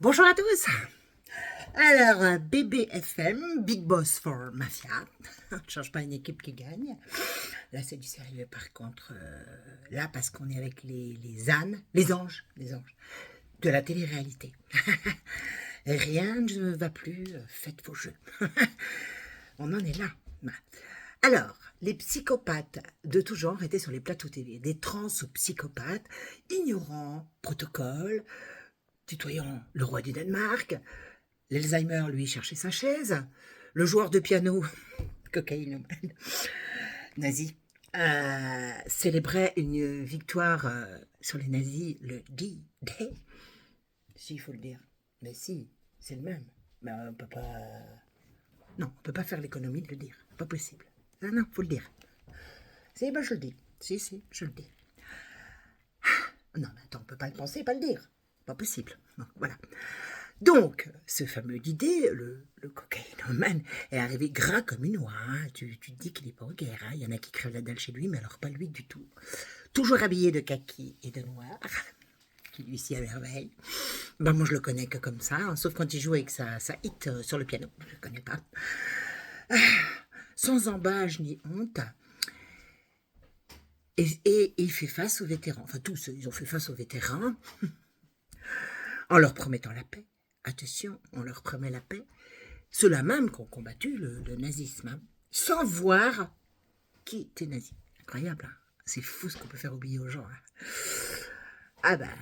Bonjour à tous. Alors, BBFM, Big Boss for Mafia. On ne change pas une équipe qui gagne. Là, c'est du sérieux par contre. Là, parce qu'on est avec les ânes, les anges de la télé-réalité. Rien ne va plus, faites vos jeux. On en est là. Alors, les psychopathes de tout genre étaient sur les plateaux télé. Des transpsychopathes, ignorants, protocole, tutoyant le roi du Danemark. L'Alzheimer, lui, cherchait sa chaise. Le joueur de piano, cocaïne nazi, célébrait une victoire sur les nazis le D-Day. Si, il faut le dire. Mais si, c'est le même. Mais on peut pas... Non, on peut pas faire l'économie de le dire. Pas possible. Ah non, faut le dire. Si, ben je le dis. Si, je le dis. Non, mais attends, on peut pas le penser et pas le dire. Pas possible. Non, voilà. Donc, ce fameux Didier, le cocaïnomane, est arrivé gras comme une oie. Hein. Tu te dis qu'il n'est pas en guerre. Hein. Il y en a qui crèvent la dalle chez lui, mais alors pas lui du tout. Toujours habillé de kaki et de noir, qui lui sied à merveille. Ben, moi, je le connais que comme ça, hein, sauf quand il joue avec sa hit sur le piano. Je le connais pas. Sans embâche ni honte. Et il fait face aux vétérans. Enfin, tous, ils ont fait face aux vétérans en leur promettant la paix. Attention, on leur promet la paix. Ceux-là même qui ont combattu le nazisme, hein, sans voir qui était nazi. Incroyable, hein. C'est fou ce qu'on peut faire oublier aux gens. Hein. Ah ben,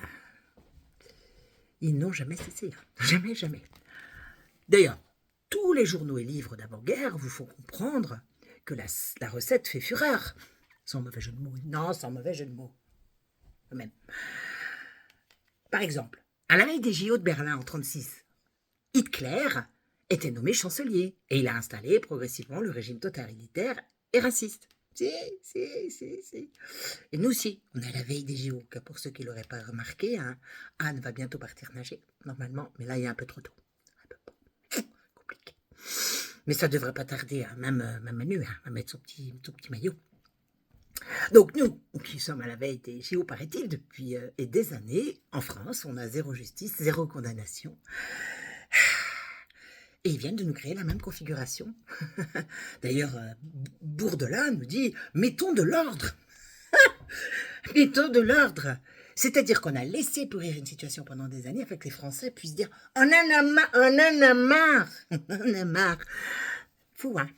ils n'ont jamais cessé. Hein. Jamais, jamais. D'ailleurs, tous les journaux et livres d'avant-guerre vous font comprendre que la recette fait fureur. Sans mauvais jeu de mots. Non, sans mauvais jeu de mots. Même. Par exemple, à la veille des JO de Berlin en 1936, Hitler était nommé chancelier et il a installé progressivement le régime totalitaire et raciste. Si. Et nous aussi, on est à la veille des JO. Pour ceux qui ne l'auraient pas remarqué, hein, Anne va bientôt partir nager, normalement, mais là, il est un peu trop tôt. Un peu compliqué. Mais ça ne devrait pas tarder, hein, même Manu hein, va mettre son petit maillot. Donc nous, qui sommes à la veille des JO, paraît-il, depuis et des années, en France, on a zéro justice, zéro condamnation. Et ils viennent de nous créer la même configuration. D'ailleurs, Bourdelin nous dit « mettons de l'ordre ». Mettons de l'ordre. C'est-à-dire qu'on a laissé pourrir une situation pendant des années afin que les Français puissent dire « on en a marre, on en a marre ». Fou, hein.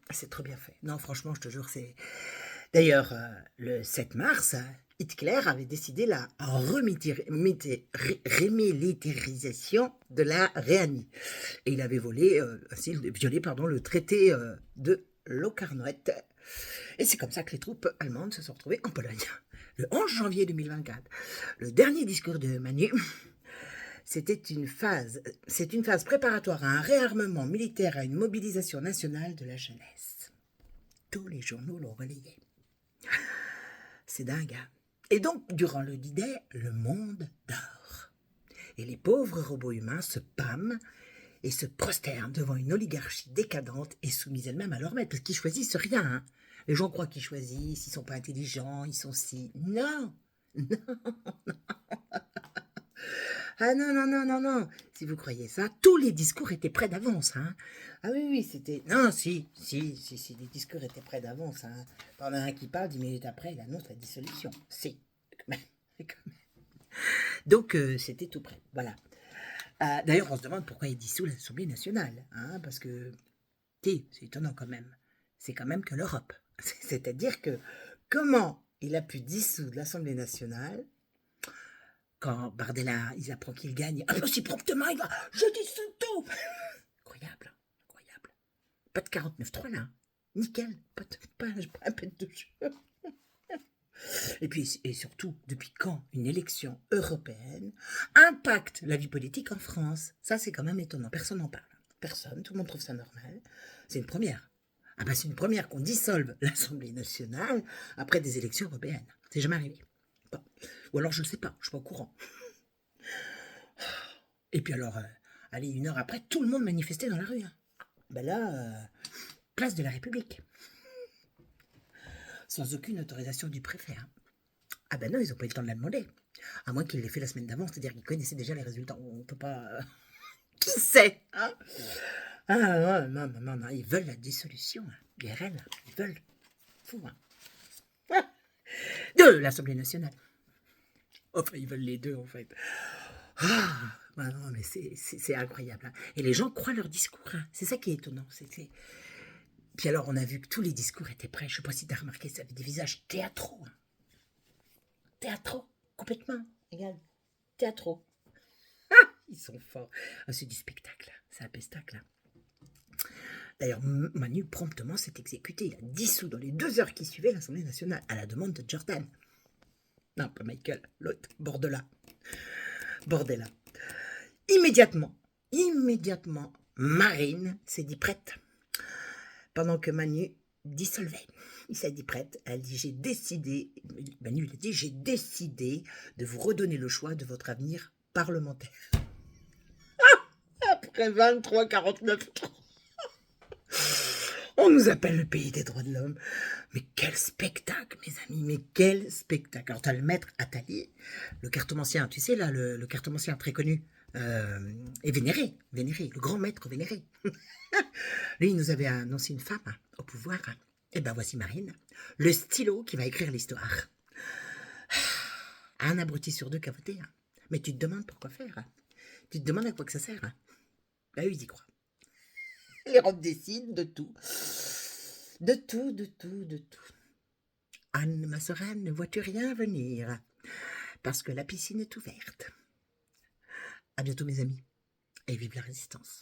C'est trop bien fait. Non, franchement, je te jure, c'est... D'ailleurs, le 7 mars, Hitler avait décidé la remilitarisation de la Rhénanie. Et il avait violé le traité de Locarno. Et c'est comme ça que les troupes allemandes se sont retrouvées en Pologne. Le 11 janvier 2024. Le dernier discours de Manu, c'est une phase préparatoire à un réarmement militaire, à une mobilisation nationale de la jeunesse. Tous les journaux l'ont relayé. C'est dingue, hein? Et donc, durant le D-Day, le monde dort. Et les pauvres robots humains se pâment et se prosternent devant une oligarchie décadente et soumise elle-même à leur maître, parce qu'ils choisissent rien. Hein. Les gens croient qu'ils choisissent, ils sont pas intelligents, ils sont si... Non. Ah non. Si vous croyez ça, tous les discours étaient prêts d'avance. Hein. Ah oui, c'était... Non, si, les discours étaient prêts d'avance. Hein. T'en as un qui parle, 10 minutes après, il annonce la dissolution. Si, quand même. Donc, c'était tout prêt. Voilà. D'ailleurs, on se demande pourquoi il dissout l'Assemblée nationale. Hein, parce que, c'est étonnant quand même. C'est quand même que l'Europe. C'est-à-dire que, comment il a pu dissoudre l'Assemblée nationale quand Bardella, il apprend qu'il gagne, aussi promptement, il va « Je dissous tout !» Incroyable. Pas de 49-3 là. Nickel. Pas un peu de jeu. Et puis, et surtout, depuis quand une élection européenne impacte la vie politique en France? Ça, c'est quand même étonnant. Personne n'en parle. Personne. Tout le monde trouve ça normal. C'est une première. Ah ben, c'est une première qu'on dissolve l'Assemblée nationale après des élections européennes. C'est jamais arrivé. Bon. Ou alors, je ne sais pas. Je ne suis pas au courant. Et puis alors, allez, 1 heure après, tout le monde manifestait dans la rue. Hein. Ben là, place de la République. Sans aucune autorisation du préfet. Hein. Ah ben non, ils n'ont pas eu le temps de la demander. À moins qu'ils l'aient fait la semaine d'avant, c'est-à-dire qu'ils connaissaient déjà les résultats. On ne peut pas... Qui sait, hein? Ah non, non, non, non, non, ils veulent la dissolution, hein. IRL, ils veulent. Fou, hein. Ah, de l'Assemblée nationale. Enfin, ils veulent les deux, en fait. Ah, bah non, mais c'est incroyable, hein. Et les gens croient leur discours, hein. C'est ça qui est étonnant. Puis alors, on a vu que tous les discours étaient prêts. Je ne sais pas si tu as remarqué, ça avait des visages théâtraux, hein. Théâtraux, complètement. Regarde, théâtraux. Ah, ils sont forts. Ah, c'est du spectacle, là. C'est un pestacle, là. D'ailleurs, Manu promptement s'est exécuté. Il a dissous dans les 2 heures qui suivaient l'Assemblée nationale, à la demande de Jordan. Non, pas Michael, l'autre, Bordela. Bordela. Immédiatement, Marine s'est dit prête. Pendant que Manu dissolvait. Il s'est dit prête. Elle dit j'ai décidé, Manu il a dit j'ai décidé de vous redonner le choix de votre avenir parlementaire. Après 23,49 ans. On nous appelle le pays des droits de l'homme. Mais quel spectacle, mes amis, mais quel spectacle. Alors, tu as le maître Attali, le cartomancien, tu sais, là, le cartomancien très connu, et vénéré, le grand maître vénéré. Lui, il nous avait annoncé une femme au pouvoir. Et ben voici Marine, le stylo qui va écrire l'histoire. Un abruti sur 2 qui a voté. Mais tu te demandes pourquoi faire. Tu te demandes à quoi que ça sert. Ben, eux, ils y croient. Les robes décident de tout. De tout, de tout, de tout. Anne, ma sereine, ne vois-tu rien venir? Parce que la piscine est ouverte. À bientôt, mes amis. Et vive la résistance.